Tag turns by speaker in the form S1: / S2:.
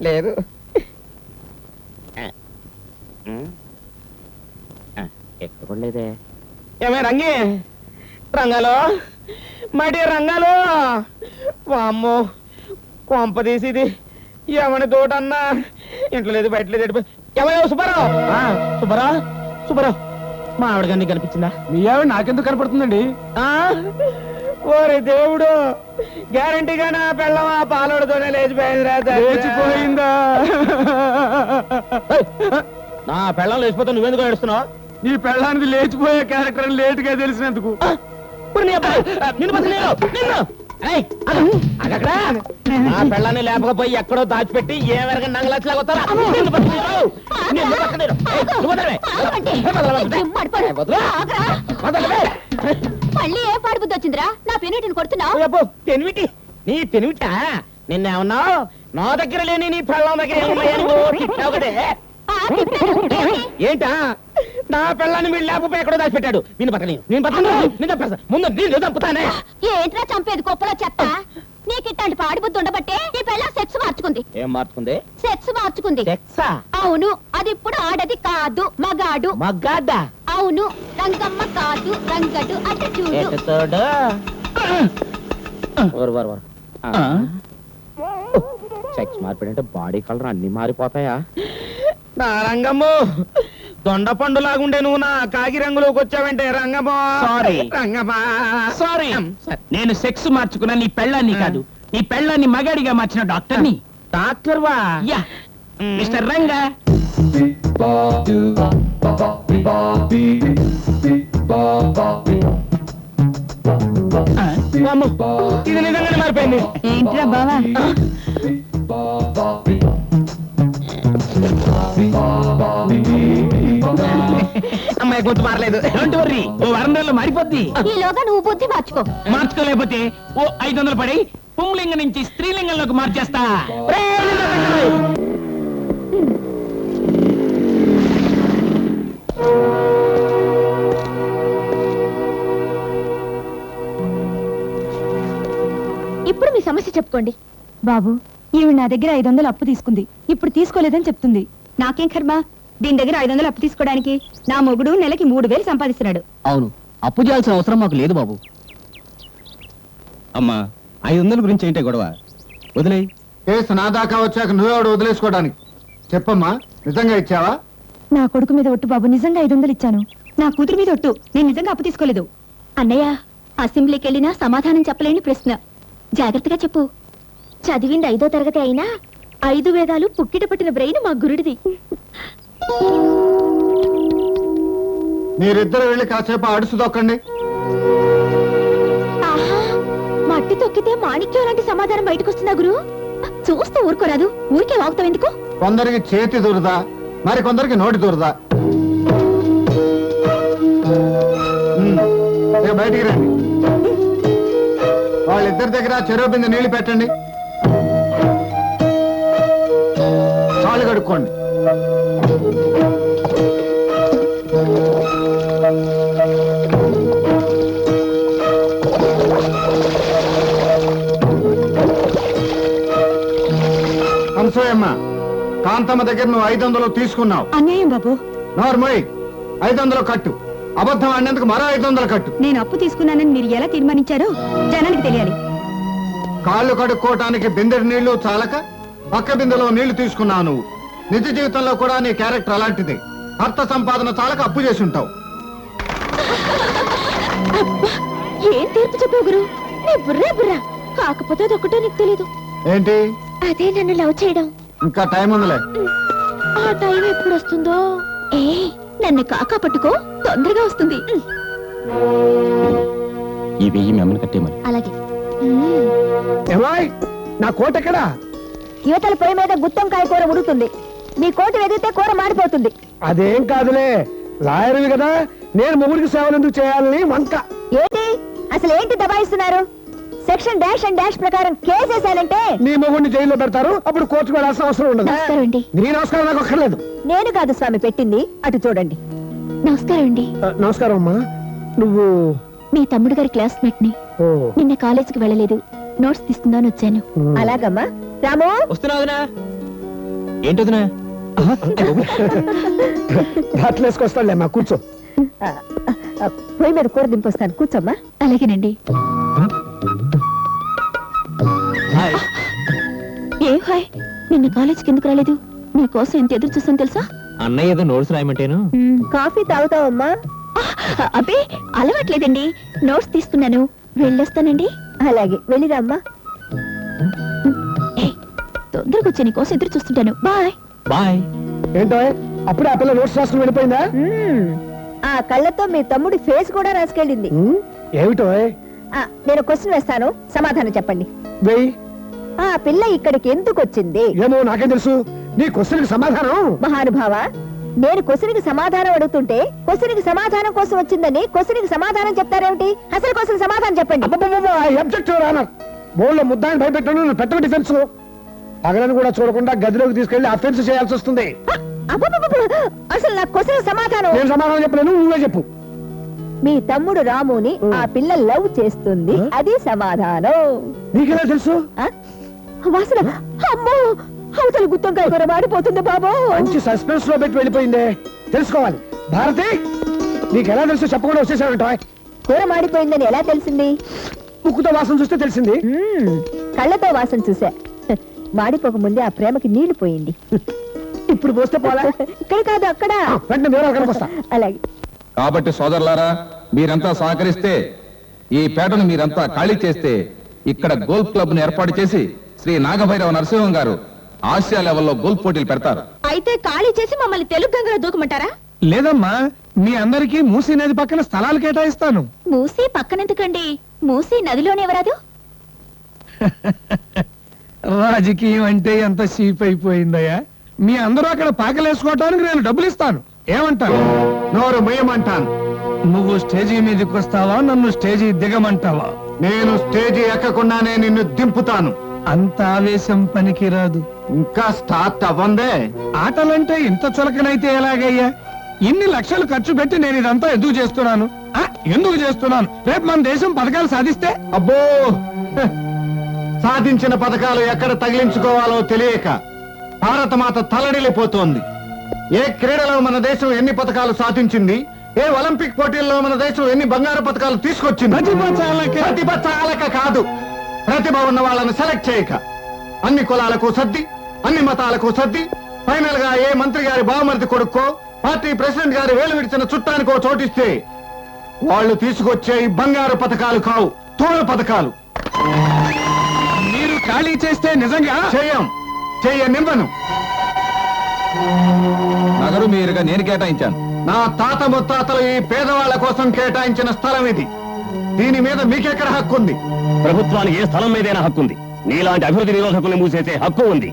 S1: లేదు. ఎక్కడ లేదే. ఏమే రంగి, రంగాలో మడి రంగాలో, వామ్మో కొంప తీసిది ఏమని తోటన్నా ఇంట్లో లేదు బయట లేదు. ఏమయ్యో సుబ్బారావు, సుబ్బారావు సుబ్బారావు, మా ఆవిడ గారిని కనిపించిందా?
S2: మీ ఆవిడ నాకెందుకు కనపడుతుందండి?
S1: ఓరే దేవుడు, గ్యారంటీగా నా పెళ్ళం ఆ పాలోడుతోనే
S2: లేచిపోయిందా?
S1: నా పెళ్ళం లేచిపోతే నువ్వెందుకు ఏడుస్తున్నావు?
S2: నీ పెళ్ళానికి లేచిపోయే క్యారెక్టర్ లేట్ గా తెలిసినందుకు.
S1: నా పెళ్ళాన్ని లేపకపోయి ఎక్కడో దాచిపెట్టి ఏ వరకు నంగలచ్చలాగా వస్తారా?
S3: మళ్ళీ ఏ పాడుబుద్ధి వచ్చిందిరా? నా పెనివిటిని కొడుతున్నావు?
S1: పెనివిటి? నీ పెనివిటా? నిన్నేమన్నావు? నా దగ్గర లేని నీ పెళ్ళం దగ్గర ఏమన్నావు కదే? ఏంటా? నా పెళ్ళాన్ని మీరు లేకపోయి ఎక్కడో దాచిపెట్టాడు. నేను పట్టను ముందు నేను చంపుతానే.
S3: ఏంట్రా చంపేది కుప్పలో చెత్త? నీకు ఇట్లాంటి పాడుబుద్ధి ఉండబట్టే నీ పెళ్ళం సెక్స్ మార్చుకుంది.
S1: ఏం మార్చుకుంది?
S3: సెక్స్ మార్చుకుంది.
S1: సెక్సా?
S3: అవును, అది ఇప్పుడు ఆడది కాదు, మగాడు.
S1: మగాడా?
S3: అవును, రంగమ్మ కాదు, రంగడు. అటు చూడు.
S1: సెక్స్ మార్పిడంటే బాడీ కలర్ అన్ని మారిపోతాయా? నా రంగమ్మో, దొండ పండులాగుండే నువ్వు నా కాకి రంగులోకి వచ్చావంటే రంగమ్మో.
S2: సారీ
S1: రంగమ్మా,
S2: సారీ. నేను సెక్స్ మార్చుకున్నా నీ పెళ్ళాన్ని కాదు, నీ పెళ్ళాన్ని మగాడిగా మార్చిన డాక్టర్ని.
S1: డాక్టర్ వా?
S2: Yeah, mister Ranga.
S1: ఇది నిజంగానే మారిపోయింది.
S3: ఏంట్రా బావా?
S1: అమ్మాయి కొంచెం మారలేదు.
S2: డోంట్ వర్రీ, ఓ వారం రోజుల్లో మారిపోద్ది.
S3: ఈలోగా నువ్వు బుద్ధి మార్చుకో.
S2: మార్చుకోలేకపోతే ఓ 500 పడి పుంలింగం నుంచి స్త్రీలింగంలోకి మార్చేస్తా.
S3: ఇప్పుడు మీ సమస్య చెప్పుకోండి.
S4: బాబు, ఈవిడ నా దగ్గర 500 అప్పు తీసుకుంది. ఇప్పుడు తీసుకోలేదని చెప్తుంది. నాకేం కర్మ? దీని దగ్గర 500 అప్పు తీసుకోవడానికి నా మొగుడు నెలకి 3000 సంపాదిస్తున్నాడు.
S5: అవును, అప్పు చేయాల్సిన అవసరం మాకు లేదు బాబు.
S2: అమ్మా, 500 గురించి ఏంటే గొడవ? వదిలే.
S6: కేసు నా దాకా వచ్చాక నువ్వెవడు వదిలేసుకోవడానికి? చెప్పమ్మా, నిజంగా ఇచ్చావా?
S4: నా కొడుకు మీద ఒట్టు బాబు, నిజంగా 500 ఇచ్చాను. నా కూతురు మీద ఒట్టు, నేను నిజంగా అప్పు తీసుకోలేదు.
S3: అన్నయ్య, అసెంబ్లీకి వెళ్ళినా సమాధానం చెప్పలేని ప్రశ్న. జాగ్రత్తగా చెప్పు. చదివింది 5వ తరగతి అయినా 5 వేదాలు పుక్కిట పట్టిన బ్రెయిన్ మా గురుడిది.
S6: మీరిద్దరు వెళ్ళి కాసేపు అడుసు దొక్కండి.
S3: ఆహా, మట్టి తొక్కితే మాణిక్యం లాంటి సమాధానం బయటకు వస్తుందా గురు? చూస్తూ ఊరుకోరాదు, ఊరికే వాగుతావు ఎందుకు?
S6: కొందరికి చేతి దూరదా, మరి కొందరికి నోటి దూరదా. బయటికి రండి. వాళ్ళిద్దరి దగ్గర చెరువు బిందె నీళ్లు పెట్టండి. కాళ్ళు కడుక్కోండి. హంసయ్యమ్మ, కాంతమ్మ దగ్గర నువ్వు 500 తీసుకున్నావు.
S4: అన్యాయం బాబు.
S6: నోర్మోయ్, 500 కట్టు. అబద్ధం ఆడినందుకు మరో 500 కట్టు.
S4: నేను అప్పు తీసుకున్నానని మీరు ఎలా తీర్మానించారో జనానికి తెలియాలి.
S6: కాళ్ళు కడుక్కోవటానికి బిందెడు నీళ్లు చాలక పక్క బిందెలో నీళ్లు తీసుకున్నావు నువ్వు. నిజ జీవితంలో కూడా నీ క్యారెక్టర్ అలాంటిది. అర్థ సంపాదన చాలక అప్పు చేసి ఉంటావు.
S3: ఏం తీర్పు చెప్పావు గురు? నీ బుర్రా బుర్రా. కాకపోతే అదొక్కటో నీకు తెలీదు.
S6: ఏంటి?
S3: అదే నన్ను లవ్ చేయడం.
S6: ఇంకా టైం ఉందిలే.
S3: ఆ టైం ఎప్పుడు వస్తుందో? ఏ, నన్ను కాకా పట్టుకో, తొందరగా వస్తుంది.
S2: ఈ 1000 మెమ్మని కట్టేమని.
S3: అలాగే.
S1: ఏమాయ్, నా కోట ఎక్కడా?
S4: యువతల పొయ్యి మీద గుత్తంకాయ కూర ఉడుతుంది. మీ కోటు ఎదిగితే కూర మాడిపోతుంది.
S1: అదేం కాదులే, లాయర్వి కదా, నేను మొగుడికి సేవలు ఎందుకు చేయాలని వంక.
S4: ఏంటి అసలు ఏంటి దబాయిస్తున్నారు? సెక్షన్ డాష్ అండ్ డాష్ ప్రకారం కేసేసానంటే
S1: నీ మొగుడిని జైల్లో పెడతారు, అప్పుడు కోర్టుకు వెళ్ళాల్సిన అవసరం ఉండదు.
S3: నమస్కారం అండి.
S1: నీ నమస్కారం నాకు అక్కర్లేదు.
S4: నేను కాదు స్వామి పెట్టింది, అటు చూడండి.
S3: నమస్కారం అండి.
S1: నమస్కారం అమ్మా. నువ్వు?
S3: మీ తమ్ముడు గారి క్లాస్మేట్ ని. నిన్న కాలేజీకి వెళ్ళలేదు, నోట్స్ తీసుకుందామని వచ్చాను.
S4: అలాగమ్మా,
S3: రాము
S1: వస్తున్నా వదినా ఏంటి వదినా
S7: వేసుకొస్తాడులేమ్మా కూర్చో
S3: పొయ్యి మీద కూర దింపొస్తాను కూర్చోమ్మా అలాగేనండి ఏం హాయ్ నిన్న కాలేజీకి ఎందుకు రాలేదు నీకోసం ఎంత ఎదురు చూస్తాను తెలుసా
S1: అన్నయ్య ఏదో నోట్స్ రాయమంటేను
S3: కాఫీ తాగుతావమ్మా అబ్బే అలవాట్లేదండి నోట్స్ తీసుకున్నాను వెళ్ళొస్తానండి అలాగే వెళ్ళిరామ్మా తొందరగా వచ్చి నీకోసం ఎదురు చూస్తుంటాను బాయ్
S1: బాయ్
S7: ఏంటో అప్పుడే ఆ పిల్ల నోట్స్ రాసుకుని వెళ్ళిపోయిందా
S3: ఆ కళ్ళతో మీ తమ్ముడి ఫేస్ కూడా రాసుకెళ్ళింది
S7: ఏమిటో
S3: నేను క్వశ్చన్ వేస్తాను సమాధానం చెప్పండి
S7: వెయ్యి
S3: ఆ పిల్ల ఇక్కడికి ఎందుకు వచ్చింది
S7: ఏమో నాకేం తెలుసు నీ క్వశ్చన్కి సమాధానం
S3: మహానుభావ నేను క్వశ్చన్కి సమాధానం అడుగుతుంటే క్వశ్చన్కి సమాధానం కోసం వచ్చిందని క్వశ్చన్కి సమాధానం చెప్తారేమిటి అసలు క్వశ్చన్ సమాధానం చెప్పండి
S7: అబ్జెక్టివ్ రానర్ బోర్డులో ముద్దాన్ని భయపెట్టాను నువ్వు పెట్టక డిఫెన్స్ పగలను కూడా చూడకుండా గదిలోకి తీసుకెళ్లి అఫెన్స్ చేయాల్సి వస్తుంది
S3: అబ్బబ్బబ్బబ్బ! అసలు నా క్వశ్చన్ సమాధానం
S7: నేను సమాధానం చెప్పలేను నువ్వే చెప్పు
S3: మీ తమ్ముడు రాముని ఆ పిల్ల లవ్ చేస్తుంది అది సమాధానం
S7: నీకెలా తెలుసు
S3: ఆ? వాసన అమ్మో అవతల గుత్తంకాయ కూర మాడిపోతుంది బాబు
S7: మంచి సస్పెన్స్ లో పెట్టి వెళ్ళిపోయిందే తెలుసుకోవాలి భారతి నీకెలా తెలుసు చెప్పకుండా వచ్చేసాడంట
S3: కూర మాడిపోయిందని ఎలా తెలిసింది
S7: ముక్కుతో వాసన చూస్తే తెలిసింది
S3: కళ్ళతో వాసన చూసా మాడిపోక ముందే ఆ ప్రేమకి నీళ్లు పోయింది
S7: ఇప్పుడు పోస్తే పోలా
S3: ఇక్కడ కాదు అక్కడ
S7: వెంటనే వివరాలు కనుకొస్తా
S3: అలాగే
S8: కాబట్టి సోదరులారా మీరంతా సహకరిస్తే ఈ పేటను మీరంతా ఖాళీ చేస్తే ఇక్కడ గోల్ఫ్ క్లబ్ ను ఏర్పాటు చేసి శ్రీ నాగభైరవ నరసింహం గారు ఆసియా లెవెల్లో గోల్ఫ్ పోటీలు పెడతారు
S3: అయితే ఖాళీ చేసి మమ్మల్ని తెలుగు గంగలో దూకమంటారా
S7: లేదమ్మా మీ అందరికీ మూసీ నది పక్కన స్థలాలు కేటాయిస్తాను
S3: మూసి పక్కనెందుకండి మూసి నదిలోనే ఎవరాదు
S7: రాజకీయం అంటే ఎంత చీప్ అయిపోయిందయ్యా మీ అందరూ అక్కడ పాకలేసుకోవటానికి నేను డబ్బులు ఇస్తాను ఏమంటాను
S6: నోరు మొయ్యమంటాను
S7: నువ్వు స్టేజీ మీదకి వస్తావా నన్ను స్టేజీ దిగమంటావా
S6: నేను స్టేజి ఎక్కకుండానే నిన్ను దింపుతాను
S7: అంత ఆవేశం పనికిరాదు
S6: ఇంకా స్టార్ట్ అవ్వందే
S7: ఆటలంటే ఇంత చులకనైతే ఎలాగయ్యా ఇన్ని లక్షలు ఖర్చు పెట్టి నేను ఇదంతా ఎందుకు చేస్తున్నాను ఎందుకు చేస్తున్నాను రేపు మన దేశం పథకాలు సాధిస్తే
S6: అబ్బో హ, సాధించిన పథకాలు ఎక్కడ తగిలించుకోవాలో తెలియక భారతమాత తలడిల్లిపోతోంది ఏ క్రీడలో మన దేశం ఎన్ని పథకాలు సాధించింది ఏ ఒలింపిక్ పోటీల్లో మన దేశం ఎన్ని బంగారు పథకాలు తీసుకొచ్చింది ప్రతిభ చాలక కాదు ప్రతిభ ఉన్న వాళ్ళని సెలెక్ట్ చేయక అన్ని కులాలకు సర్ది అన్ని మతాలకు సర్ది ఫైనల్ గా ఏ మంత్రి గారి బావమరిది కొడుక్కో పార్టీ ప్రెసిడెంట్ గారి వేలు విడిచిన చుట్టానికో చోటిస్తే వాళ్ళు తీసుకొచ్చే ఈ బంగారు పథకాలు కావు తోలు పథకాలు
S7: మీరు ఖాళీ చేస్తే నిజంగా
S6: చెయ్యనివ్వను
S8: నగరు మీరుగా నేను కేటాయించాను
S6: నా తాత ముత్తాతలు ఈ పేదవాళ్ల కోసం కేటాయించిన స్థలం ఇది దీని మీద మీకెక్కడ హక్కు ఉంది
S9: ప్రభుత్వానికి ఏ స్థలం మీదైనా హక్కు ఉంది నీలాంటి అభివృద్ధి నిరోధకుల్ని మూసేసే హక్కు ఉంది